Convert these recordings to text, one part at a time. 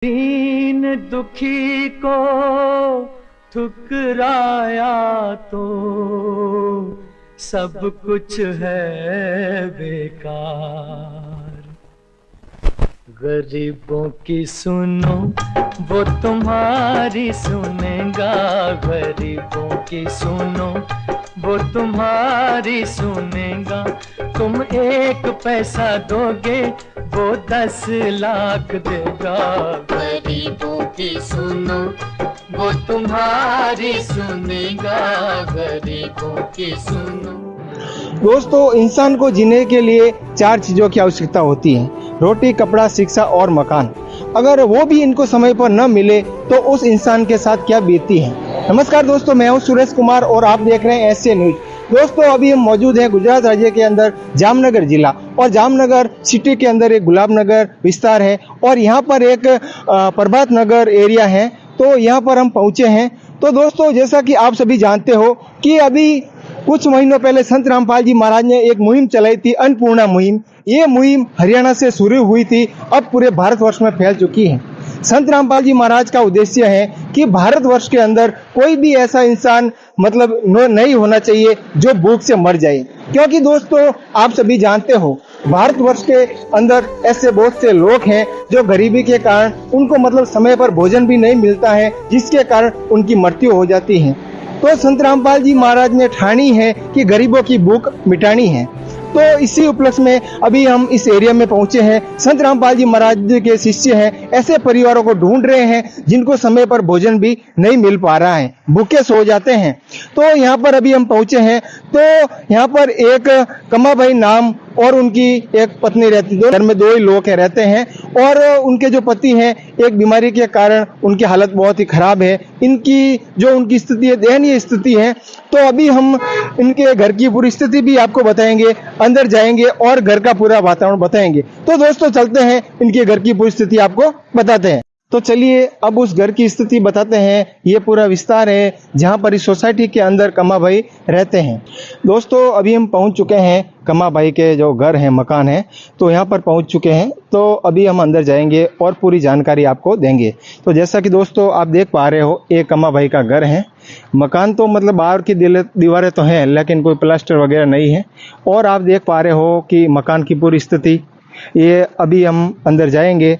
दीन दुखी को ठुकराया तो सब कुछ है बेकार। गरीबों की सुनो वो तुम्हारी सुनेगा, गरीबों की सुनो वो तुम्हारी सुनेगा। तुम 1 पैसा दोगे वो 10 लाख देगा। गरीबों की सुनो वो तुम्हारी सुनेगा, गरीबों की सुनो। दोस्तों, इंसान को जीने के लिए 4 चीज़ों की आवश्यकता होती है: रोटी, कपड़ा, शिक्षा और मकान। अगर वो भी इनको समय पर न मिले तो उस इंसान के साथ क्या बीतती है। नमस्कार दोस्तों, मैं हूं सुरेश कुमार और आप देख रहे हैं एसए न्यूज। दोस्तों, अभी हम मौजूद हैं गुजरात राज्य के अंदर जामनगर जिला, और जामनगर सिटी के अंदर एक गुलाब नगर विस्तार है और यहाँ पर एक प्रभात नगर एरिया है। तो यहाँ पर हम पहुँचे हैं। तो दोस्तों, जैसा कि आप सभी जानते हो कि अभी कुछ महीनों पहले संत रामपाल जी महाराज ने एक मुहिम चलाई थी, अन्नपूर्णा मुहिम। ये मुहिम हरियाणा से शुरू हुई थी, अब पूरे भारतवर्ष में फैल चुकी है। संत रामपाल जी महाराज का उद्देश्य है कि भारतवर्ष के अंदर कोई भी ऐसा इंसान नहीं होना चाहिए जो भूख से मर जाए, क्योंकि दोस्तों आप सभी जानते हो भारतवर्ष के अंदर ऐसे बहुत से लोग हैं जो गरीबी के कारण उनको समय पर भोजन भी नहीं मिलता है, जिसके कारण उनकी मृत्यु हो जाती है। तो संत रामपाल जी महाराज ने ठानी है कि गरीबों की भूख मिटानी है। तो इसी उपलक्ष्य में अभी हम इस एरिया में पहुंचे हैं। संत रामपाल जी महाराज के शिष्य हैं, ऐसे परिवारों को ढूंढ रहे हैं जिनको समय पर भोजन भी नहीं मिल पा रहा है, भूखे सो जाते हैं। तो यहाँ पर अभी हम पहुंचे हैं। तो यहाँ पर एक कमाभाई नाम और उनकी एक पत्नी रहती है। घर में 2 ही लोग रहते हैं और उनके जो पति हैं एक बीमारी के कारण उनकी हालत बहुत ही खराब है। उनकी स्थिति है, दयनीय स्थिति है। तो अभी हम इनके घर की पूरी स्थिति भी आपको बताएंगे, अंदर जाएंगे और घर का पूरा वातावरण बताएंगे। तो दोस्तों चलते हैं, इनके घर की पूरी स्थिति आपको बताते हैं। तो चलिए अब उस घर की स्थिति बताते हैं। ये पूरा विस्तार है जहाँ पर इस सोसाइटी के अंदर कमा भाई रहते हैं। दोस्तों, अभी हम पहुँच चुके हैं कमा भाई के जो घर है, मकान है, तो यहाँ पर पहुँच चुके हैं। तो अभी हम अंदर जाएंगे और पूरी जानकारी आपको देंगे। तो जैसा कि दोस्तों आप देख पा रहे हो, ये कमा भाई का घर है। मकान तो बाहर की दीवारें तो हैं, लेकिन कोई प्लास्टर वगैरह नहीं है। और आप देख पा रहे हो कि मकान की पूरी स्थिति, ये अभी हम अंदर जाएंगे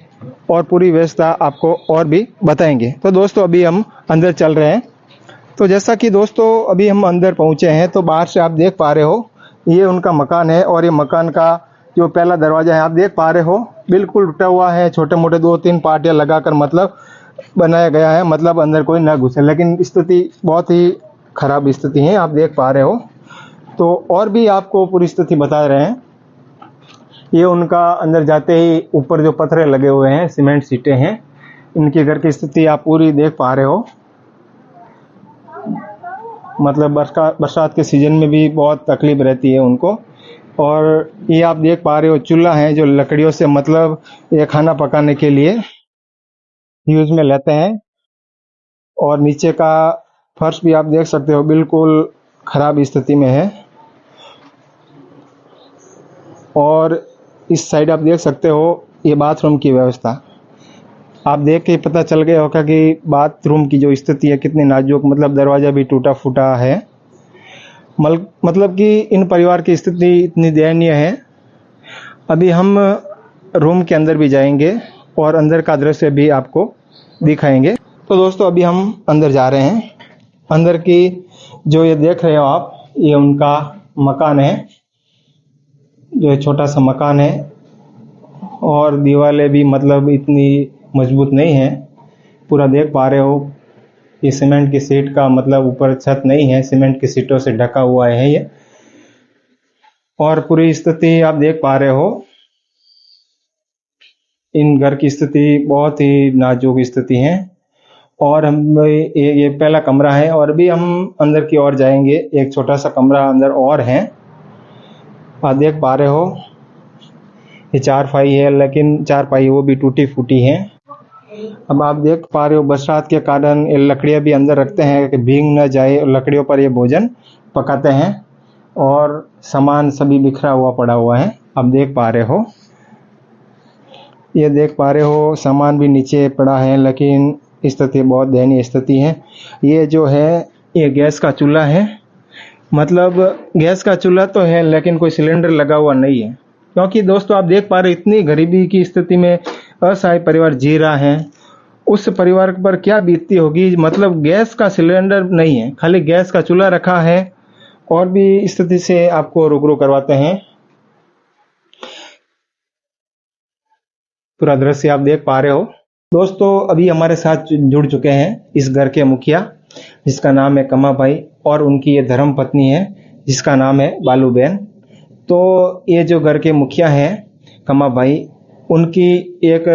और पूरी व्यवस्था आपको और भी बताएंगे। तो दोस्तों अभी हम अंदर चल रहे हैं। तो जैसा कि दोस्तों अभी हम अंदर पहुंचे हैं, तो बाहर से आप देख पा रहे हो ये उनका मकान है। और ये मकान का जो पहला दरवाजा है आप देख पा रहे हो बिल्कुल टूटा हुआ है, छोटे मोटे 2-3 पार्टियां लगाकर बनाया गया है, अंदर कोई ना घुसे। लेकिन स्थिति बहुत ही खराब स्थिति है, आप देख पा रहे हो। तो और भी आपको पूरी स्थिति बता रहे हैं। ये उनका अंदर जाते ही ऊपर जो पत्थर लगे हुए हैं, सीमेंट सीटें हैं, इनके घर की स्थिति आप पूरी देख पा रहे हो। बरसात के सीजन में भी बहुत तकलीफ रहती है उनको। और ये आप देख पा रहे हो चूल्हा है जो लकड़ियों से ये खाना पकाने के लिए यूज में लेते हैं। और नीचे का फर्श भी आप देख सकते हो बिल्कुल खराब स्थिति में है। और इस साइड आप देख सकते हो ये बाथरूम की व्यवस्था। आप देख के पता चल गया होगा कि बाथरूम की जो स्थिति है कितनी नाजुक, दरवाजा भी टूटा फूटा है। कि इन परिवार की स्थिति इतनी दयनीय है। अभी हम रूम के अंदर भी जाएंगे और अंदर का दृश्य भी आपको दिखाएंगे। तो दोस्तों अभी हम अंदर जा रहे हैं। अंदर की जो ये देख रहे हो आप, ये उनका मकान है, जो छोटा सा मकान है। और दीवारें भी इतनी मजबूत नहीं है। पूरा देख पा रहे हो ये सीमेंट की सीट का ऊपर छत नहीं है, सीमेंट की सीटों से ढका हुआ है ये। और पूरी स्थिति आप देख पा रहे हो, इन घर की स्थिति बहुत ही नाजुक स्थिति है। और ये पहला कमरा है और अभी हम अंदर की ओर जाएंगे। एक छोटा सा कमरा अंदर और है, आप देख पा रहे हो। ये 4 है, लेकिन 4 वो भी टूटी फूटी है। अब आप देख पा रहे हो बरसात के कारण ये लकड़ियां भी अंदर रखते हैं कि भीग न जाए। लकड़ियों पर ये भोजन पकाते हैं और सामान सभी बिखरा हुआ पड़ा हुआ है, आप देख पा रहे हो। ये देख पा रहे हो सामान भी नीचे पड़ा है, लेकिन स्थिति बहुत दयनीय स्थिति है। ये जो है ये गैस का चूल्हा है, मतलब गैस का चूल्हा तो है लेकिन कोई सिलेंडर लगा हुआ नहीं है, क्योंकि दोस्तों आप देख पा रहे इतनी गरीबी की स्थिति में असहाय परिवार जी रहा है। उस परिवार पर क्या बीतती होगी, मतलब गैस का सिलेंडर नहीं है, खाली गैस का चूल्हा रखा है। और भी स्थिति से आपको रूबरू करवाते हैं। पूरा दृश्य आप देख पा रहे हो। दोस्तों अभी हमारे साथ जुड़ चुके हैं इस घर के मुखिया, जिसका नाम है कमा भाई, और उनकी ये धर्म पत्नी है जिसका नाम है बालू बहन। तो ये जो घर के मुखिया हैं कमा भाई, उनकी एक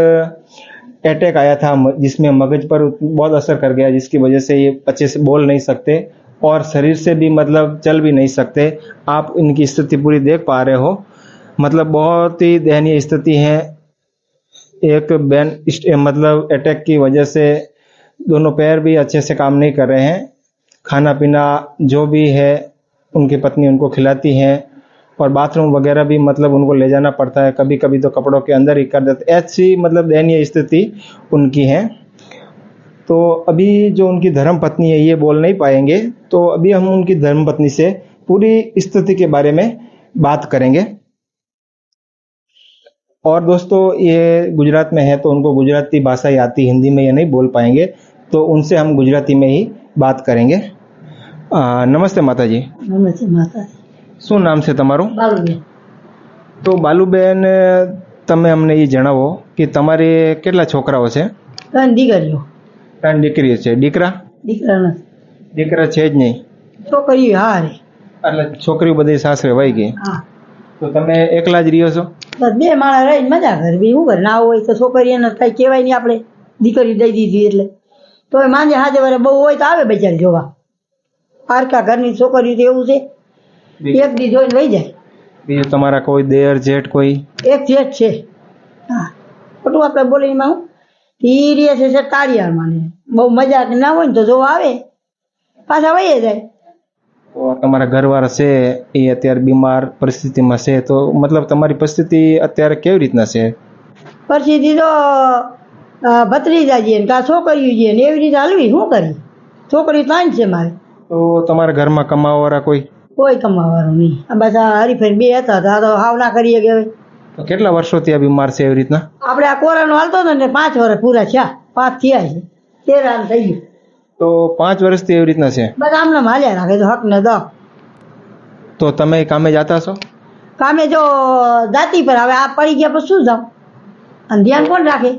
अटैक आया था जिसमें मगज पर बहुत असर कर गया, जिसकी वजह से ये अच्छे से बोल नहीं सकते और शरीर से भी मतलब चल भी नहीं सकते। आप इनकी स्थिति पूरी देख पा रहे हो, मतलब बहुत ही दयनीय स्थिति है। एक बैन मतलब अटैक की वजह से दोनों पैर भी अच्छे से काम नहीं कर रहे हैं। खाना पीना जो भी है उनकी पत्नी उनको खिलाती है, और बाथरूम वगैरह भी मतलब उनको ले जाना पड़ता है, कभी कभी तो कपड़ों के अंदर ही कर देते। ऐसी मतलब दयनीय स्थिति उनकी है। तो अभी जो उनकी धर्म पत्नी है ये बोल नहीं पाएंगे, तो अभी हम उनकी धर्म पत्नी से पूरी स्थिति के बारे में बात करेंगे। और दोस्तों ये गुजरात में है तो उनको गुजराती भाषा ही आती, हिंदी में ये नहीं बोल पाएंगे, तो उनसे हम गुजराती में ही बात करेंगे। नमस्ते माताजी। नमस्ते माताजी। શું નામ છે તમારું? બાલુબેન। તો બાલુબેન તમે અમને એ જણાવો કે તમારે કેટલા છોકરાઓ છે? 3 દીકરીઓ। 3 દીકરીઓ છે, દીકરા? દીકરા નથી। દીકરા છે જ નહીં, છોકરીઓ હારે। એટલે છોકરીઓ બધી સાસરે વહી ગઈ, હા। તો તમે એકલા જ રહ્યો છો? બસ 2 માણસ રહીને મજા કરે, બીજું શું કરે? ના હોય તો છોકરીઓને કઈ કહેવાય નહીં, આપણે દીકરી દઈ દીધી એટલે તો માંજે હાજે વારે બહુ હોય તો આવે બજાર જોવા। પારકા ઘરની છોકરીઓ તો એવું છે, એક દી જોઈને વહી જાય। બીજું તમારા કોઈ દેર જેઠ કોઈ? એક જેઠ છે। હા, ખોટું આપણે બોલીમાં હું ઈ રે છે તાળિયામાં ને બહુ મજા ના હોય ને તો જોવા આવે, પાછા વહી જાય। તો તમારા ઘરવાળા છે એ અત્યારે બીમાર પરિસ્થિતિમાં છે, તો મતલબ તમારી પરિસ્થિતિ અત્યારે કેવી રીતના છે? પરિસ્થિતિ તો ભત્રીજા જઈએ ને કા છોકરીઓ જઈએ ને એવી રીતે હલવી, શું કરી? છોકરી 3 છે મારે। તો તમારા ઘરમાં કમાવાવાળા કોઈ? કોઈ કમાવાનું નહીં, આ બસ આ હરીફાઈ 2 હતા તો આ તો હાવ ના કરીએ કે હવે। તો કેટલા વર્ષોથી આ બીમાર છે એવી રીતના? આપણે આ કોરોનો હાલતો હતો ને 5 વર્ષ પૂરા થયા, 5 થયા છે, 13 થઈ ગયું। તો 5 વર્ષથી એવી રીતના છે? બસ આમને હાલ્યા રાખે તો હક ને દો। તો તમે કામે જતા છો? કામે જો જાતી પર હવે આ પડી ગયા પછી શું જાવ, અને ધ્યાન કોણ રાખે?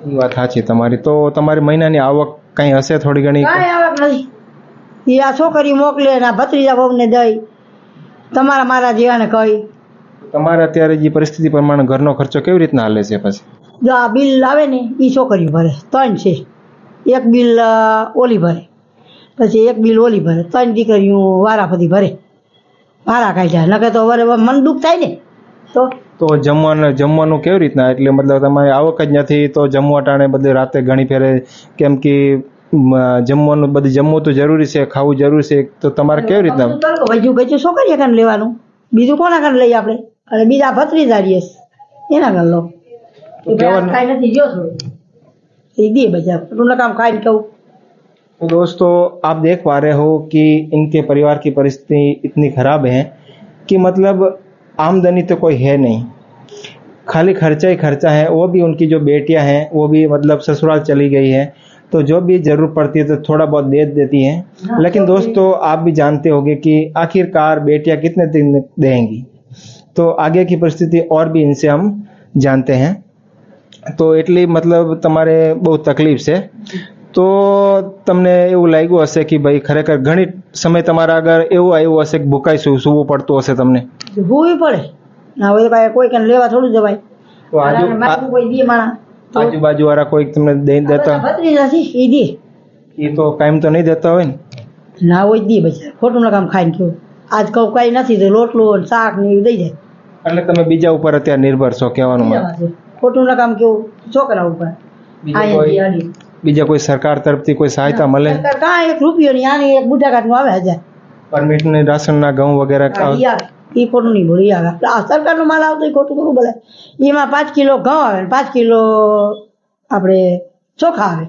એ વાત સાચી તમારી। તો તમારી મહિનાની આવક કઈ હશે થોડી ઘણી? કાંઈ આવક નથી, એ આ છોકરી મોકલે ને આ ભત્રીજા બહુને દઈ, તમારા મારા જેવાને કહી। તમારે અત્યારે જે પરિસ્થિતિ પ્રમાણે ઘરનો ખર્ચો કેવી રીતના હાલે છે? પછી જો આ બિલ આવે ને એ છોકરીઓ ભરે, 3 છે, એક બિલ ઓલી ભરે, પછી એક બિલ ઓલી ભરે, 3 દીકરીઓ વારાફરતી ભરે, ભાડા કાઢ્યા, નકર તો વરે મન દુઃખ થાય ને। તો જમવાનું કેવી રીતના? એટલે મતલબ તમારી આવક જ નથી તો જમવા ટાણે બધે રાતે ઘણી ફેરે, કેમ કે જમવાનું બધું જમવું તો જરૂરી છે, ખાવું જરૂરી છે, તો તમારે કેવી રીતના? બીજું ગયું છોકરીએ કાન લેવાનું, બીજું કોના કાન લઈએ આપણે? અને બીજા ભત્રીજા રહીએ એના કાન લો, ખાઈ નથી જો એ દે બજાર टूना काम खाए कहूँ। तो दोस्तों आप देख पा रहे हो कि इनके परिवार की परिस्थिति इतनी खराब है कि मतलब आमदनी तो कोई है नहीं, खाली खर्चा ही खर्चा है। वो भी उनकी जो बेटियां हैं वो भी मतलब ससुराल चली गई है, तो जो भी जरूरत पड़ती है तो थोड़ा बहुत दे देती हैं, लेकिन दोस्तों आप भी जानते होंगे कि आखिरकार बेटियां कितने दिन देंगी। तो आगे की परिस्थिति और भी इनसे हम जानते हैं। તો એટલી મતલબ તમારે બહુ તકલીફ છે, તો તમને એવું લાગ્યું હશે કે ભાઈ ખરેખર ઘણી સમય તમારા આગળ એવું આવ્યું હશે કે ભૂખાઈ સૂવું પડતું હશે તમને? ભૂવી પડે ના હોય તો કોઈ કને લેવા થોડું જવાય। તો કોઈ દે માણા, આજુબાજુ વાળા કોઈ તમને દઈ દેતા? ભત્રીજા છે એ દે, એ તો કાયમ તો નહીં દેતા હોય ને? ના હોય દે બજાર, ખોટું કામ ખાઈને કેવું આજ કહું કઈ નથી તો રોટલું શાક ને એવું દઈ જાય। એટલે તમે બીજા ઉપર અત્યારે નિર્ભર છો કહેવાનું? ખોટું કામ કેવું છોકરા ઉપર? બીજા કોઈ સરકાર તરફથી કોઈ સહાયતા મળે? કાંઈ 1 રૂપિયો નહીં, આને એક બુઢા કાઢ નું આવે 1000 પરમિટ ને રાશન ના ઘઉં વગેરે એ ખોટું નહીં બોલું. એ આવે આ સરકારનો માલ આવતો એ ખોટું થોડું બોલે. એમાં 5 કિલો ઘઉં આવે ને 5 કિલો આપણે ચોખા આવે,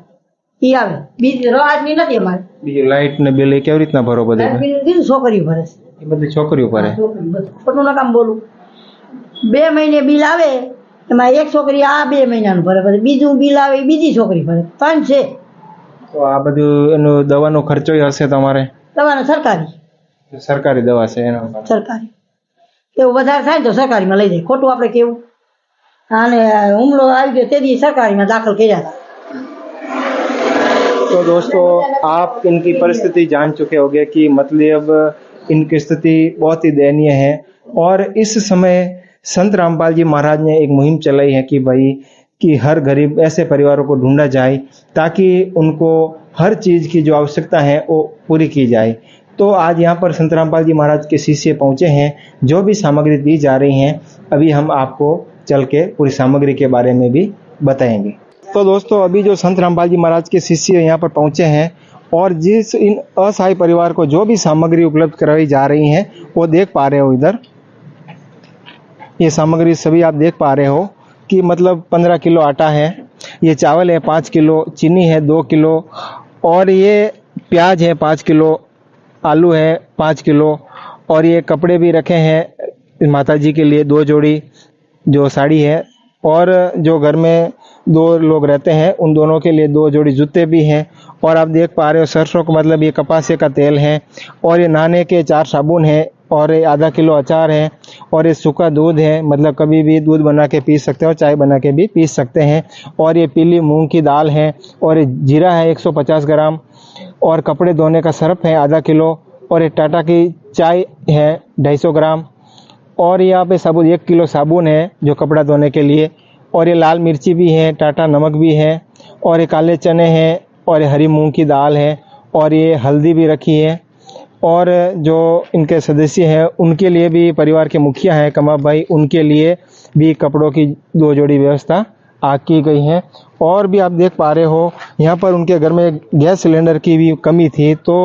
એ આવે. બીજી રાજની નથી અમારે. બીજું લાઇટ ને બિલ કેવી રીતના ભરો? બધું બીજું છોકરીઓ ભરે છે. એ બધી છોકરીઓ ભરે. છોકરી બધું ખોટું નકામ બોલું. 2 મહિને બિલ આવે એમાં એક છોકરી આ 2 મહિનાનું ભરે, પછી બીજું બિલ આવે એ બીજી છોકરી ભરે. 3 છે. તો આ બધું એનો દવાનો ખર્ચો હશે તમારે? દવાનો સરકારી દવા છે એનો? સરકારી. એવું વધારે થાય ને તો સરકારીમાં લઈ જાય. ખોટું આપણે કેવું. અને હુમલો આવી ગયો તેથી सरकारी दाखिल किया था। तो दोस्तों आप इनकी परिस्थिति जान चुके होंगे कि मतलब इनकी स्थिति बहुत ही दयनीय है और इस समय संत रामपाल जी महाराज ने एक मुहिम चलाई है कि भाई कि हर गरीब ऐसे परिवारों को ढूंढा जाए ताकि उनको हर चीज़ की जो आवश्यकता है वो पूरी की जाए। तो आज यहाँ पर संत रामपाल जी महाराज के शिष्य पहुँचे हैं, जो भी सामग्री दी जा रही हैं अभी हम आपको चल के पूरी सामग्री के बारे में भी बताएंगे। तो दोस्तों अभी जो संत रामपाल जी महाराज के शिष्य यहाँ पर पहुँचे हैं और जिस इन असहाय परिवार को जो भी सामग्री उपलब्ध करवाई जा रही हैं वो देख पा रहे हो। इधर ये सामग्री सभी आप देख पा रहे हो कि मतलब 15 किलो आटा है, ये चावल है 5 किलो, चीनी है 2 किलो और ये प्याज है 5 किलो, आलू है 5 किलो और ये कपड़े भी रखे हैं माता जी के लिए 2 जोड़ी जो साड़ी है और जो घर में 2 लोग रहते हैं उन दोनों के लिए 2 जोड़ी जूते भी हैं। और आप देख पा रहे हो सरसों का मतलब ये कपासे का तेल है और ये नहाने के 4 साबुन है और ये आधा किलो अचार है और ये सूखा दूध है, मतलब कभी भी दूध बना के पी सकते हो, चाय बना के भी पी सकते हैं। और ये पीली मूंग की दाल है और ये जीरा है 150 ग्राम और कपड़े धोने का सर्फ है आधा किलो और ये टाटा की चाय है 250 ग्राम और यहाँ पे साबुन 1 किलो साबुन है जो कपड़ा धोने के लिए और ये लाल मिर्ची भी है, टाटा नमक भी है और ये काले चने हैं और ये हरी मूंग की दाल है और ये हल्दी भी रखी है। और जो इनके सदस्य हैं उनके लिए भी परिवार के मुखिया हैं कमाब भाई, उनके लिए भी कपड़ों की 2 जोड़ी व्यवस्था की गई है। और भी आप देख पा रहे हो यहाँ पर उनके घर में गैस सिलेंडर की भी कमी थी तो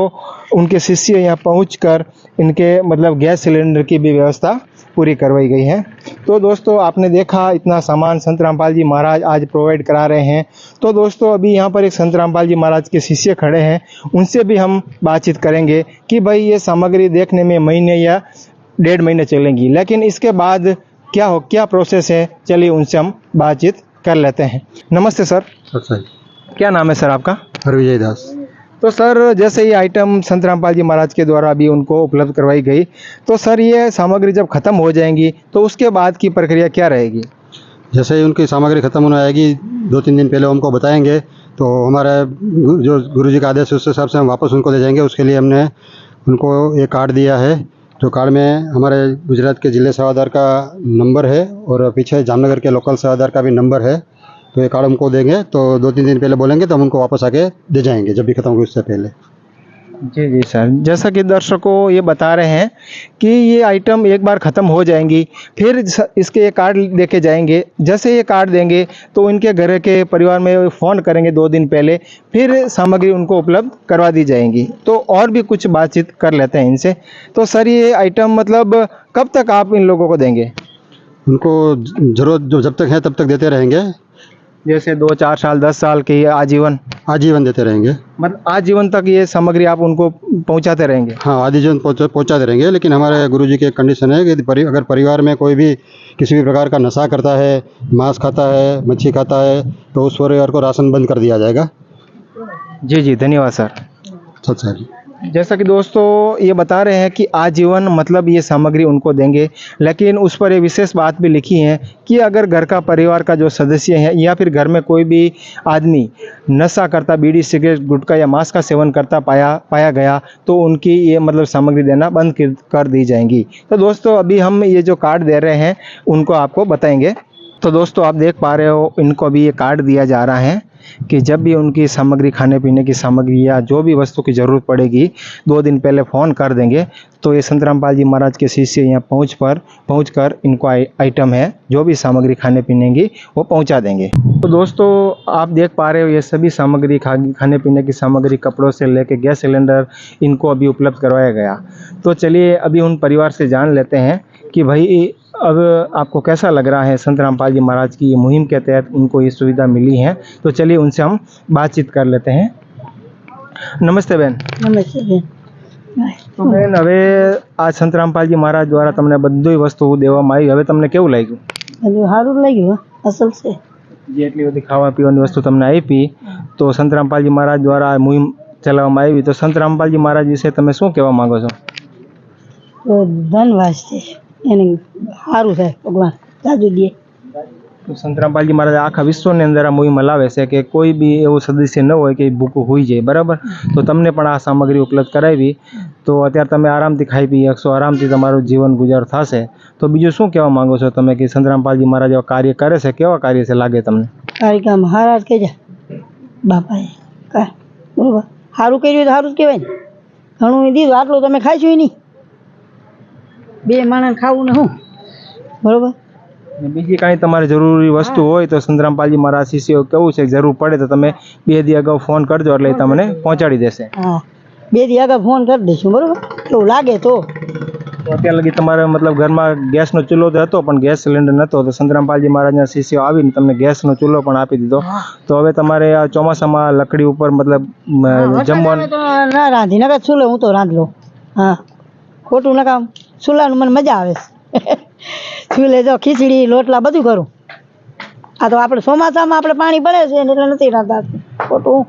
उनके शिष्य यहाँ पहुंचकर इनके मतलब गैस सिलेंडर की भी व्यवस्था पूरी करवाई गई है। तो दोस्तों आपने देखा इतना सामान संत रामपाल जी महाराज आज प्रोवाइड करा रहे हैं। तो दोस्तों अभी यहाँ पर एक संत रामपाल जी महाराज के शिष्य खड़े हैं, उनसे भी हम बातचीत करेंगे कि भाई ये सामग्री देखने में महीने या 1.5 महीने चलेंगी, लेकिन इसके बाद क्या प्रोसेस है, चलिए उनसे हम बातचीत कर लेते हैं। नमस्ते सर। सर क्या नाम है सर आपका? हरविजय दास। तो सर जैसे ये आइटम संत रामपाल जी महाराज के द्वारा अभी उनको उपलब्ध करवाई गई, तो सर ये सामग्री जब ख़त्म हो जाएंगी तो उसके बाद की प्रक्रिया क्या रहेगी? जैसे ही उनकी सामग्री ख़त्म होने आएगी 2-3 दिन पहले उनको बताएंगे तो हमारे जो गुरुजी का आदेश है उस हिसाब से हम वापस उनको दे जाएंगे। उसके लिए हमने उनको एक कार्ड दिया है, जो कार्ड में हमारे गुजरात के जिले सेवादार का नंबर है और पीछे जामनगर के लोकल सेवादार का भी नंबर है। तो ये कार्ड हमको देंगे तो 2-3 दिन पहले बोलेंगे तो हम उनको वापस आके दे जाएंगे जब भी खत्म होगी उससे पहले। जी जी सर, जैसा कि दर्शकों ये बता रहे हैं कि ये आइटम एक बार ख़त्म हो जाएंगी फिर इसके ये कार्ड देके जाएंगे। जैसे ये कार्ड देंगे तो इनके घर के परिवार में फ़ोन करेंगे 2 दिन पहले, फिर सामग्री उनको उपलब्ध करवा दी जाएंगी। तो और भी कुछ बातचीत कर लेते हैं इनसे। तो सर ये आइटम मतलब कब तक आप इन लोगों को देंगे? उनको ज़रूरत जो जब तक है तब तक देते रहेंगे। जैसे 2-4 साल 10 साल के आजीवन देते रहेंगे। मतलब आजीवन तक ये सामग्री आप उनको पहुंचाते रहेंगे? हाँ, आजीवन पहुंचाते रहेंगे। लेकिन हमारे गुरुजी की एक कंडीशन है कि अगर परिवार में कोई भी किसी भी प्रकार का नशा करता है, मांस खाता है, मच्छी खाता है तो उस परिवार को राशन बंद कर दिया जाएगा। जी जी, धन्यवाद सर। सर जैसा कि दोस्तों ये बता रहे हैं कि आजीवन मतलब ये सामग्री उनको देंगे, लेकिन उस पर एक विशेष बात भी लिखी है कि अगर घर का परिवार का जो सदस्य है या फिर घर में कोई भी आदमी नशा करता, बीड़ी सिगरेट गुटखा या मांस का सेवन करता पाया गया तो उनकी ये मतलब सामग्री देना बंद कर दी जाएंगी। तो दोस्तों अभी हम ये जो कार्ड दे रहे हैं उनको आपको बताएंगे। तो दोस्तों आप देख पा रहे हो इनको अभी ये कार्ड दिया जा रहा है कि जब भी उनकी सामग्री खाने पीने की सामग्री या जो भी वस्तु की ज़रूरत पड़ेगी 2 दिन पहले फ़ोन कर देंगे तो ये संत रामपाल जी महाराज के शिष्य यहाँ पहुँच कर इनको आइटम है जो भी सामग्री खाने पीने की वो पहुँचा देंगे। तो दोस्तों आप देख पा रहे हो ये सभी सामग्री खाने पीने की सामग्री कपड़ों से लेके गैस सिलेंडर इनको अभी उपलब्ध करवाया गया। तो चलिए अभी उन परिवार से जान लेते हैं कि भाई अब आपको कैसा लग रहा है संत रामपाल जी महाराज की ये मुहिम के तहत उनको ये सुविधा मिली है। तो चलिए उनसे हम बातचीत कर लेते हैं। नमस्ते बेन। નમસ્તે બેન તો બેન, હવે આ સંત રામપાલજી મહારાજ દ્વારા તમને બધી વસ્તુ દેવામાં આવી, હવે તમને કેવું લાગ્યું? બધું સારું લાગ્યું અસલ છે જે એટલી બધી ખાવા પીવાની વસ્તુ તમને આપી, તો સંત રામપાલજી મહારાજ દ્વારા આ મુહિમ ચલાવવામાં આવી, તો સંત રામપાલજી મહારાજ વિશે તમે શું કહેવા માંગો છો? તો ધન્યવાદ છે એને સારું થાય ભગવાન જાજુ દે તો સંત રામપાલજી મહારાજ આખા વિશ્વની અંદર આ મુહિમ હલાવે છે કે કોઈ બી એવું સદસ્ય ન હોય કે ભૂખું હોઈ જાય, બરાબર? તો તમને પણ આ સામગ્રી ઉપલબ્ધ કરાવી, તો અત્યારે તમે આરામથી ખાઈ પી શકશો, આરામથી તમારું જીવન ગુજાર થશે। તો બીજું શું કહેવા માંગો છો તમે કે સંત રામપાલજી મહારાજ એવા કાર્ય કરે છે, કેવા કાર્ય છે લાગે તમને? કારિકામ હારા જ કહેજા બાપાએ કા બરોબર સારું કર્યું તો સારું જ કહેવાય ને ઘણું દીધું આટલું તમે ખાઈશું નહીં બે માણસ ખાવું ને શું બરોબર અને બીજી કાંઈ તમારે જરૂરી વસ્તુ હોય તો સંત રામપાલજી મહારાજ શિષ્યો કેવું છે કે જરૂર પડે તો તમે 2 દી અગાઉ ફોન કરજો એટલે એ તમને પહોંચાડી દેશે। હા 2 દી આગળ ફોન કરી દઈશું બરોબર એવું લાગે તો અત્યાર લગી તમારે મતલબ ઘરમાં ગેસનો ચૂલો તો હતો પણ ગેસ સિલિન્ડર નહોતો, તો સંત રામપાલજી મહારાજના શિષ્યો આવીને તમને ગેસનો ચૂલો પણ આપી દીધો। તો હવે તમારે આ ચોમાસામાં લકડી ઉપર મતલબ જમવાનું તો ના રાંધી નકા ચૂલે હું તો રાંધ લઉં હા ખોટું નકા ચૂલાનું મને મજા આવે છે ચૂલે જો ખીચડી લોટલા બધું કરું આ તો આપણે ચોમાસામાં આપણે પાણી પડે છે ને એટલે નથી રાંધતા ખોટું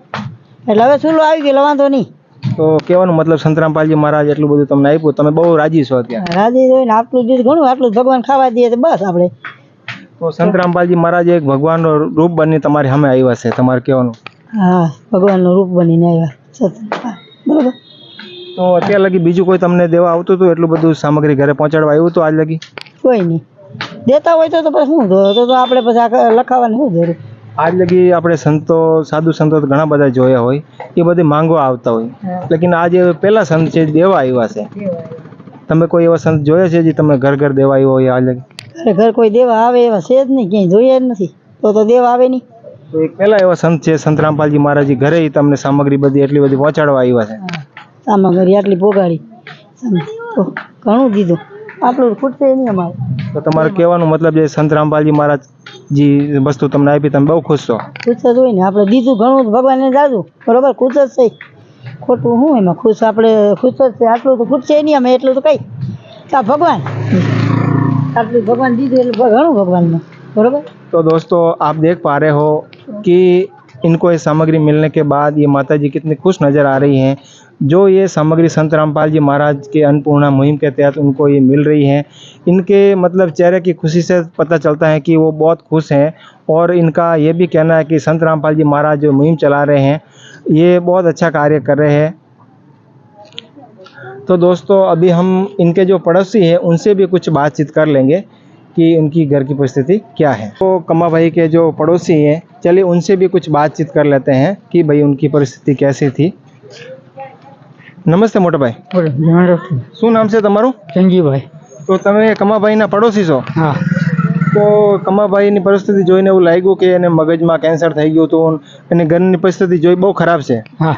એટલે હવે ચૂલો આવી ગયો વાંધો નહીં। તો કહેવાનો મતલબ સંત રામપાલજી મહારાજ એટલું બધું તમને આપ્યું, તમે બહુ રાજી છો અત્યારે? રાજી જોઈને આટલું દીધું ઘણું આટલું ભગવાન ખાવા દે તો બસ આપણે તો સંત રામપાલજી મહારાજ એક ભગવાનનું રૂપ બની તમારી સામે આવ્યા છે, તમારે કહેવાનું? હા ભગવાનનું રૂપ બનીને આવ્યા સત્ય બરોબર। તો અત્યાર લગી બીજું કોઈ તમને દેવા આવતું હતું, એટલું બધું સામગ્રી ઘરે પહોંચાડવા આવ્યું હતું આજ લગી? કોઈ નહીં દેતા હોય તો પછી શું તો આપણે પછી લખાવાની શું જરૂર? આજ લગી આપણે સંતો સાધુ સંતો તો ઘણા બધા જોયા હોય, એ બધી માંગવા આવતા હોય, લેકિન આ જે પહેલા સંત છે દેવા આવ્યા છે, તમે કોઈ એવા સંત જોયા છે જે તમને ઘર ઘર દેવા આવ્યો હોય આજ લગી? અરે ઘર કોઈ દેવા આવે એવા છે જ નહીં, ક્યાંય જોઈએ જ નથી તો દેવા આવે નહીં। તો એક પહેલા એવા સંત છે સંત રામપાલજી મહારાજ ઘરે તમને સામગ્રી બધી એટલી બધી પહોંચાડવા આવ્યા છે, સામગ્રી આટલી પોગાડી તો ઘણું દીધું આટલું ખૂટશે નહીં અમારે। તો તમારે કહેવાનું મતલબ જે સંત રામપાલજી મહારાજ જે વસ્તુ તમને આપી તમે બહુ ખુશ છો? ખુશ જ હોય ને આપણે દીધું ઘણું ભગવાનને જાજુ બરોબર ખુશ જ છે ખોટું શું એમાં ખુશ આપણે ખુશ જ છે આટલું તો ખૂટશે નહીં અમે એટલું તો કઈ આ ભગવાન આટલું ભગવાન દીધું એટલે ઘણું ભગવાનનું बरोबर। तो दोस्तों आप देख पा रहे हो कि इनको ये सामग्री मिलने के बाद ये माता जी कितनी खुश नज़र आ रही हैं। जो ये सामग्री संत रामपाल जी महाराज के अन्नपूर्णा मुहिम के तहत उनको ये मिल रही है, इनके मतलब चेहरे की खुशी से पता चलता है कि वो बहुत खुश हैं। और इनका ये भी कहना है कि संत रामपाल जी महाराज जो मुहिम चला रहे हैं ये बहुत अच्छा कार्य कर रहे हैं। तो दोस्तों अभी हम इनके जो पड़ोसी हैं उनसे भी कुछ बातचीत कर लेंगे कि उनकी घर की परिस्थिति क्या है। तो कम्मा भाई के जो पड़ोसी हैं, चलिए उनसे भी कुछ बातचीत कर लेते हैं कि भाई उनकी परिस्थिति कैसी थी। नमस्ते मोटा भाई, શું નામ છે તમારું? સંજીવભાઈ। તો તમે કમાભાઈના પડોશી છો? હા। તો કમાભાઈની પરિસ્થિતિ જોઈને એવું લાગ્યું કે એને મગજમાં કેન્સર થઈ ગયું હતું અને ઘરની પરિસ્થિતિ જોઈ બહુ ખરાબ છે। હા।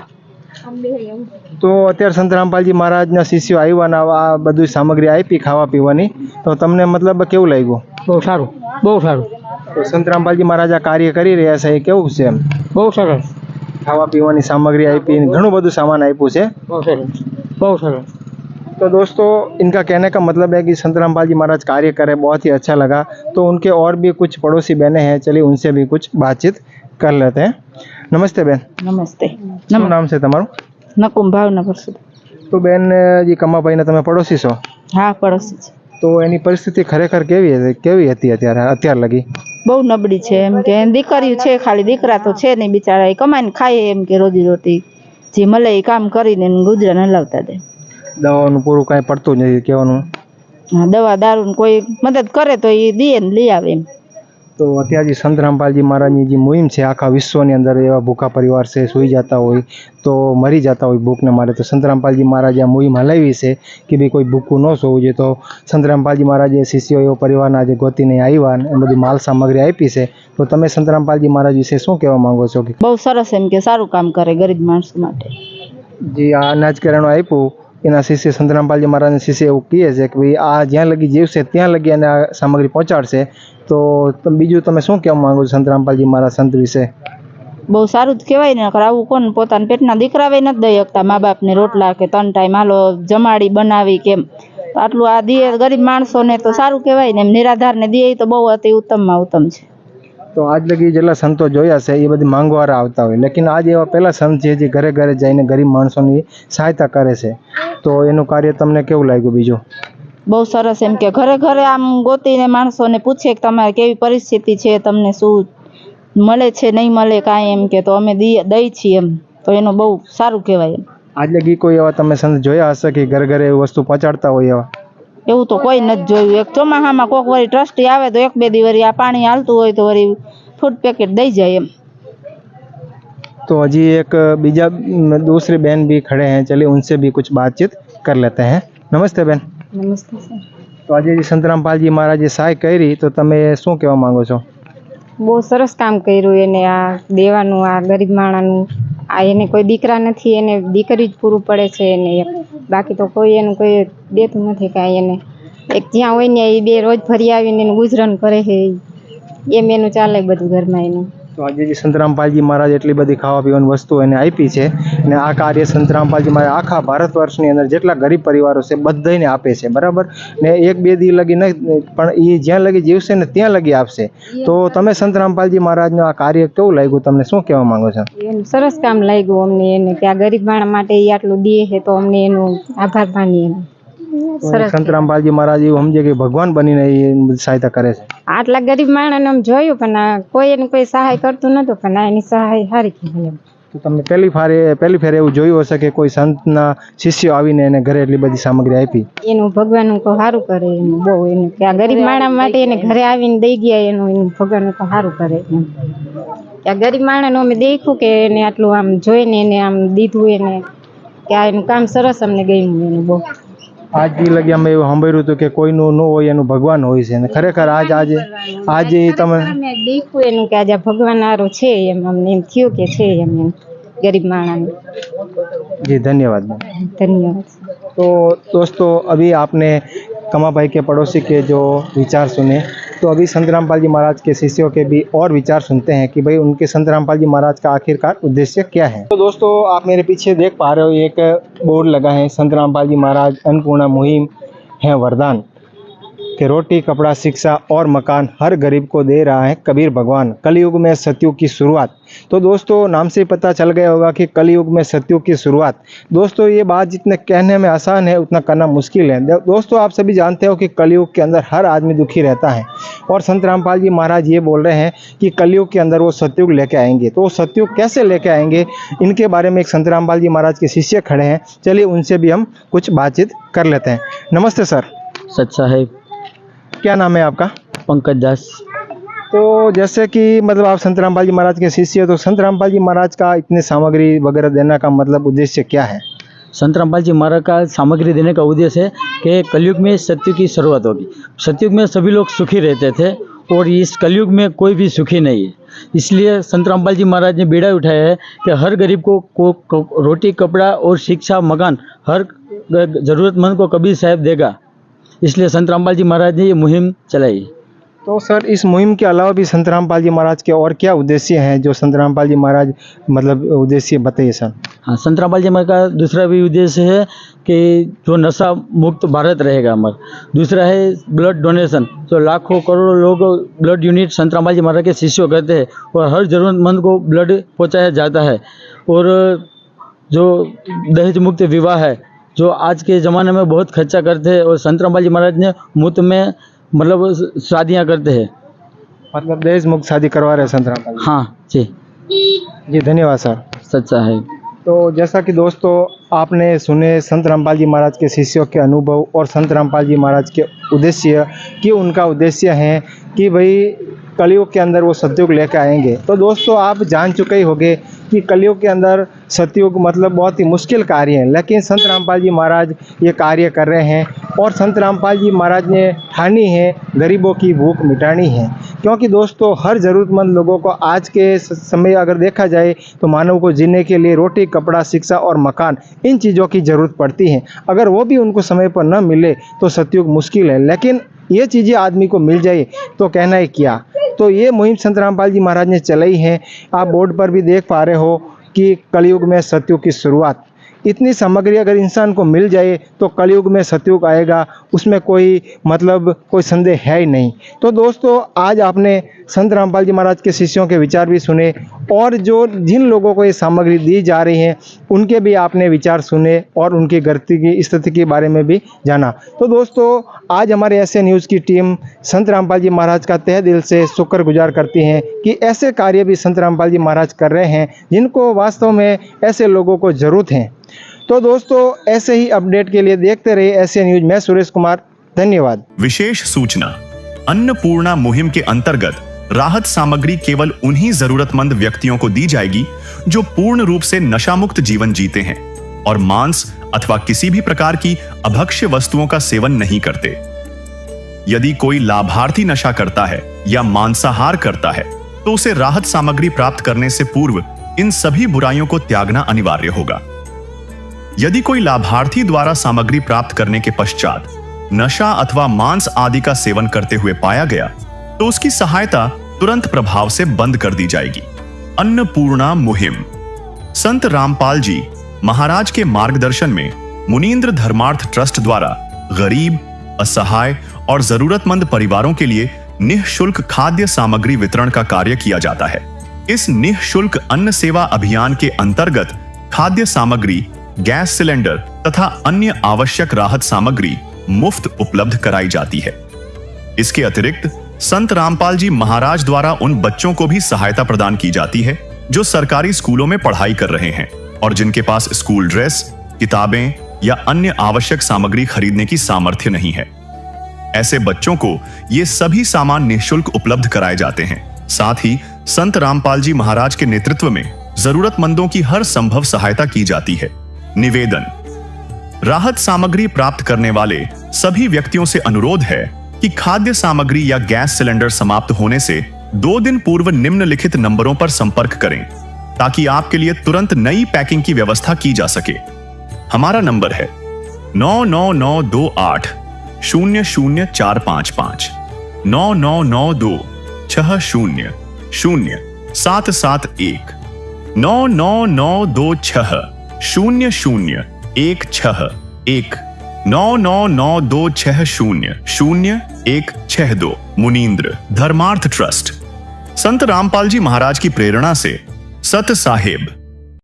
તો અત્યારે સંત રામપાલજી મહારાજના શિષ્યો આવ્યા ને આ બધી સામગ્રી આપી ખાવા પીવાની, તો તમને મતલબ કેવું લાગ્યું? બહુ સારું બહુ સારું। તો સંત રામપાલજી મહારાજ આ કાર્ય કરી રહ્યા છે એ કેવું છે? એમ બહુ સરસ ખાવા પીવાની સાमग्री આપી, ઘણું બધું सामान આપ્યું છે। बहुत सरस बहुत सरस। तो दोस्तों इनका कहने का मतलब है कि संत रामपाल जी महाराज कार्य करें, बहुत ही अच्छा लगा। तो उनके और भी कुछ पड़ोसी बहनें हैं, चलिए उनसे भी कुछ बातचीत कर लेते हैं। नमस्ते बहन। नमस्ते। શું નામ છે તમારું? નકુમ ભાવના પરસુદ। તો બેન જે કમાભાઈને તમે પડોશી છો, હા પડોશી છે। તો એની પરિસ્થિતિ ખરેખર કેવી હતી અત્યાર લગી? બહુ નબળી છે એમ કે દીકરીઓ છે, ખાલી દીકરા તો છે નહીં, બિચારા એ કમાઈને ખાય એમ કે રોજી રોટી જે મળે એ કામ કરીને ગુજરાન હલાવતા દે। દવાનું પૂરું કાંઈ પડતું જ નથી કહેવાનું? હા દવા દારૂ કોઈ મદદ કરે તો એ દે ને લઈ આવે એમ। તો અત્યારે જે સંત રામપાલજી મહારાજની જે મુહિમ છે આખા વિશ્વની અંદર એવા ભૂખા પરિવાર છે, સૂઈ જતા હોય તો મરી જતા હોય ભૂખને મારે, તો સંત રામપાલજી મહારાજે આ મુહિમ હલાવી છે કે ભાઈ કોઈ ભૂખું ન સૂવું જોઈએ। તો સંત રામપાલજી મહારાજે શિષ્યો એવો પરિવારના જે ગોતીને આવ્યા એ બધી માલ સામગ્રી આપી છે। તો તમે સંત રામપાલજી મહારાજ વિશે શું કહેવા માંગો છો? કે બહુ સરસ એમ કે સારું કામ કરે ગરીબ માણસો માટે। જે આ અનાજ કરિયાણું આપ્યું એના શિષ્ય સંત રામપાલજી મહારાજના શિષ્ય એવું કહે છે કે ભાઈ આ જ્યાં લગી જીવશે ત્યાં લગી એને આ સામગ્રી પહોંચાડશે, તો બીજું તમે શું કહેવા માંગો છો સંત રામપાલજી મહારાજ સંત વિશે? બહુ સારું જ કહેવાય ને, આવું કોણ પોતાના પેટના દીકરાવે નથી દઈ શકતા મા બાપને રોટલા કે 3 ટાઈમ હાલો જમાડી બનાવી કેમ, તો આટલું આ દે ગરીબ માણસોને તો સારું કહેવાય ને, એમ નિરાધારને દે તો બહુ અતિ ઉત્તમમાં ઉત્તમ છે. તો આજ લગી જેટલા સંતો જોયા છે એ બધી માંગવાળા આવતા હોય, લેકિન આજ એવા પહેલા સંત છે જે ઘરે ઘરે જઈને ગરીબ માણસોની સહાયતા કરે છે, તો એનું કાર્ય તમને કેવું લાગ્યું? બીજું બહુ સરસ, એમ કે ઘરે ઘરે આમ ગોતીને માણસોને પૂછે કે તમારે કેવી પરિસ્થિતિ છે, તમને શું મળે છે નહીં મળે કાંઈ, એમ કે તો અમે દઈ છીએ એમ, તો એનું બહુ સારું કહેવાય. આજ લગી કોઈ એવા તમે સંત જોયા હશે કે ઘરે ઘરે એવી વસ્તુ પહોંચાડતા હોય એવા? એવું તો કોઈ નથી જોયું. એક ચોમાસામાં કોક વળી ટ્રસ્ટી આવે તો 1-2 દી વળી આ પાણી હાલતું હોય તો વળી ફૂડ પેકેટ દઈ જાય એમ. तो अजी एक बीजा दूसरे बहन भी खड़े हैं, चलिए उनसे भी कुछ बातचीत कर लेते हैं. नमस्ते बहन. નમસ્તે સર. તો આજે જે સંત રામપાલજી મહારાજે સહાય કરી, તો તમે શું કહેવા માંગો છો? બહુ સરસ કામ કર્યું એને, આ દેવાનું, આ ગરીબ માણાનું, આ એને કોઈ દીકરા નથી, એને દીકરી જ પૂરું પડે છે એને, બાકી તો કોઈ એનું કોઈ દેતું નથી કાંઈ. એને એક જ્યાં હોય ને એ 2 રોજ ફરી આવીને એનું ગુજરાન કરે છે, એમ એનું ચાલે બધું ઘરમાં એનું. તો આજે જે સંત રામપાલજી મહારાજ એટલી બધી ખાવા પીવાની વસ્તુ એને આપી છે, અને આ કાર્ય સંત રામપાલજી મહારાજ આખા ભારત વર્ષની અંદર જેટલા ગરીબ પરિવારો છે બધાને આપે છે, બરાબર ને. 1-2 દી લગી નહીં, પણ એ જ્યાં લગી જીવશે ને ત્યાં લગી આપશે. તો તમે સંત રામપાલજી મહારાજનું આ કાર્ય કેવું લાગ્યું? તમને શું કહેવા માંગો છો? એનું સરસ કામ લાગ્યું અમને, એને કે આ ગરીબ માણા માટે એ આટલું દે છે, તો અમને એનો આભાર માનીએ. સંત રામપાલજી મહારાજ એવું સમજે કે ભગવાન બનીને એ સહાયતા કરે છે. આટલા ગરીબ માણસને આમ જોયું, પણ આ કોઈ એનું કોઈ સહાય કરતું નતું, પણ આ એની સહાય સારી કહેવાય એમ. તો તમને પહેલી ફેર એવું જોયું હશે કે કોઈ સંતના શિષ્યો આવીને એને ઘરે એટલી બધી સામગ્રી આપી? એનું ભગવાનનું તો સારું કરે એનું બહુ, એનું કે આ ગરીબ માણસ માટે એને ઘરે આવીને દઈ ગયા, એનું ભગવાનનું તો સારું કરે એમ. કે આ ગરીબ માણસનું અમે દેખ્યું કે એને આટલું આમ જોઈને એને આમ દીધું, એને કે આ એનું કામ સરસ અમને ગમ્યું એનું બહુ. આજ દી લગી અમે એવું સાંભળ્યું હતું કે કોઈનું ન હોય એનું ભગવાન હોય છે, અને ખરેખર આજે તમે દેખ્યું એનું કે આજે ભગવાન આરો છે એમ, અમને એમ થયું કે છે એમ गरीब माणस। जी धन्यवाद। धन्यवाद। तो दोस्तों अभी आपने कमा भाई के पड़ोसी के जो विचार सुने, तो अभी संत रामपाल जी महाराज के शिष्यों के भी और विचार सुनते हैं कि भाई उनके संत रामपाल जी महाराज का आखिरकार उद्देश्य क्या है। तो दोस्तों आप मेरे पीछे देख पा रहे हो एक बोर्ड लगा है, संत रामपाल जी महाराज अन्नपूर्णा मुहिम है वरदान कि रोटी कपड़ा शिक्षा और मकान हर गरीब को दे रहा है कबीर भगवान, कलयुग में सतयुग की शुरुआत। तो दोस्तों नाम से पता चल गया होगा कि कलयुग में सतयुग की शुरुआत। दोस्तों ये बात जितने कहने में आसान है उतना करना मुश्किल है। दोस्तों आप सभी जानते हो कि कलयुग के अंदर हर आदमी दुखी रहता है, और संत रामपाल जी महाराज ये बोल रहे हैं कि कलयुग के अंदर वो सतयुग लेके आएंगे। तो वो सतयुग कैसे लेके आएंगे, इनके बारे में एक संत रामपाल जी महाराज के शिष्य खड़े हैं, चलिए उनसे भी हम कुछ बातचीत कर लेते हैं। नमस्ते सर। सच साहेब। क्या नाम है आपका? पंकज दास। तो जैसे कि मतलब आप संत रामपाल जी महाराज के शिष्य हो, तो संत रामपाल जी महाराज का इतने सामग्री वगैरह देने का मतलब उद्देश्य क्या है? संत रामपाल जी महाराज का सामग्री देने का उद्देश्य है कि कलयुग में सतयुग की शुरुआत होगी। सतयुग में सभी लोग सुखी रहते थे और इस कलयुग में कोई भी सुखी नहीं है, इसलिए संत रामपाल जी महाराज ने बीड़ा उठाया है कि हर गरीब को रोटी कपड़ा और शिक्षा मकान हर ज़रूरतमंद को कबीर साहब देगा, इसलिए संत रामपाल जी महाराज ने ये मुहिम चलाई। तो सर इस मुहिम के अलावा भी संत रामपाल जी महाराज के और क्या उद्देश्य हैं जो संत रामपाल जी महाराज मतलब उद्देश्य बताइए सर। हाँ, संत रामपाल जी महाराज का दूसरा भी उद्देश्य है कि जो नशा मुक्त भारत रहेगा हमारा। दूसरा है ब्लड डोनेशन, जो लाखों करोड़ों लोग ब्लड यूनिट संत रामपाल जी महाराज के शिष्यों करते हैं और हर जरूरतमंद को ब्लड पहुँचाया जाता है। और जो दहेज मुक्त विवाह है, जो आज के ज़माने में बहुत खर्चा करते हैं, और संत रामपाल जी महाराज ने मुफ्त में मतलब शादियाँ करते हैं, मतलब दहेज मुक्त शादी करवा रहे हैं संत रामपाल जी। हाँ जी। जी धन्यवाद सर। सच्चा है। तो जैसा कि दोस्तों आपने सुने संत रामपाल जी महाराज के शिष्यों के अनुभव और संत रामपाल जी महाराज के उद्देश्य कि उनका उद्देश्य है कि भाई कलयुग के अंदर वो सतयुग लेकर आएंगे। तो दोस्तों आप जान चुके ही होंगे कि कलयुग के अंदर सतयुग मतलब बहुत ही मुश्किल कार्य है, लेकिन संत रामपाल जी महाराज ये कार्य कर रहे हैं और संत रामपाल जी महाराज ने ठानी है गरीबों की भूख मिटानी है। क्योंकि दोस्तों हर ज़रूरतमंद लोगों को आज के समय अगर देखा जाए तो मानव को जीने के लिए रोटी, कपड़ा, शिक्षा और मकान, इन चीज़ों की ज़रूरत पड़ती है। अगर वो भी उनको समय पर न मिले तो सतयुग मुश्किल है, लेकिन ये चीज़ें आदमी को मिल जाए तो कहना है क्या। तो ये मुहिम संत रामपाल जी महाराज ने चलाई है। आप बोर्ड पर भी देख पा रहे हो कि कलयुग में सतयुग की शुरुआत। इतनी सामग्री अगर इंसान को मिल जाए तो कलयुग में सतयुग आएगा, उसमें कोई संदेह है ही नहीं। तो दोस्तों आज आपने संत रामपाल जी महाराज के शिष्यों के विचार भी सुने और जिन लोगों को ये सामग्री दी जा रही है उनके भी आपने विचार सुने और उनकी गति की स्थिति के बारे में भी जाना। तो दोस्तों आज हमारे ऐसे न्यूज़ की टीम संत रामपाल जी महाराज का तहे दिल से शुक्रगुजार करती हैं कि ऐसे कार्य भी संत रामपाल जी महाराज कर रहे हैं जिनको वास्तव में ऐसे लोगों को ज़रूरत है। तो दोस्तों ऐसे ही अपडेट के लिए देखते रहिए ऐसे न्यूज। मैं सुरेश कुमार, धन्यवाद। विशेष सूचना, अन्नपूर्णा मुहिम के अंतर्गत राहत सामग्री केवल उन्हीं जरूरतमंद व्यक्तियों को दी जाएगी जो पूर्ण रूप से नशा मुक्त जीवन जीते हैं और मांस अथवा किसी भी प्रकार की अभक्ष्य वस्तुओं का सेवन नहीं करते। यदि कोई लाभार्थी नशा करता है या मांसाहार करता है तो उसे राहत सामग्री प्राप्त करने से पूर्व इन सभी बुराइयों को त्यागना अनिवार्य होगा। यदि कोई लाभार्थी द्वारा सामग्री प्राप्त करने के पश्चात नशा अथवा मांस आदि का सेवन करते हुए पाया गया तो उसकी सहायता तुरंत प्रभाव से बंद कर दी जाएगी। अन्नपूर्णा मुहिम संत रामपाल जी महाराज के मार्गदर्शन में मुनींद्र धर्मार्थ ट्रस्ट द्वारा गरीब, असहाय और जरूरतमंद परिवारों के लिए निःशुल्क खाद्य सामग्री वितरण का कार्य किया जाता है। इस निःशुल्क अन्न सेवा अभियान के अंतर्गत खाद्य सामग्री, गैस सिलेंडर तथा अन्य आवश्यक राहत सामग्री मुफ्त उपलब्ध कराई जाती है। इसके अतिरिक्त संत रामपाल जी महाराज द्वारा उन बच्चों को भी सहायता प्रदान की जाती है जो सरकारी स्कूलों में पढ़ाई कर रहे हैं और जिनके पास स्कूल ड्रेस, किताबें या अन्य आवश्यक सामग्री खरीदने की सामर्थ्य नहीं है। ऐसे बच्चों को ये सभी सामान निःशुल्क उपलब्ध कराए जाते हैं। साथ ही संत रामपाल जी महाराज के नेतृत्व में जरूरतमंदों की हर संभव सहायता की जाती है। निवेदन, राहत सामग्री प्राप्त करने वाले सभी व्यक्तियों से अनुरोध है कि खाद्य सामग्री या गैस सिलेंडर समाप्त होने से 2 दिन पूर्व निम्नलिखित नंबरों पर संपर्क करें ताकि आपके लिए तुरंत नई पैकिंग की व्यवस्था की जा सके। हमारा नंबर है 99928 00455 9992 60 0771 99926 0016 99926000162 मुनींद्र धर्मार्थ ट्रस्ट। संत रामपाल जी महाराज की प्रेरणा से सत साहेब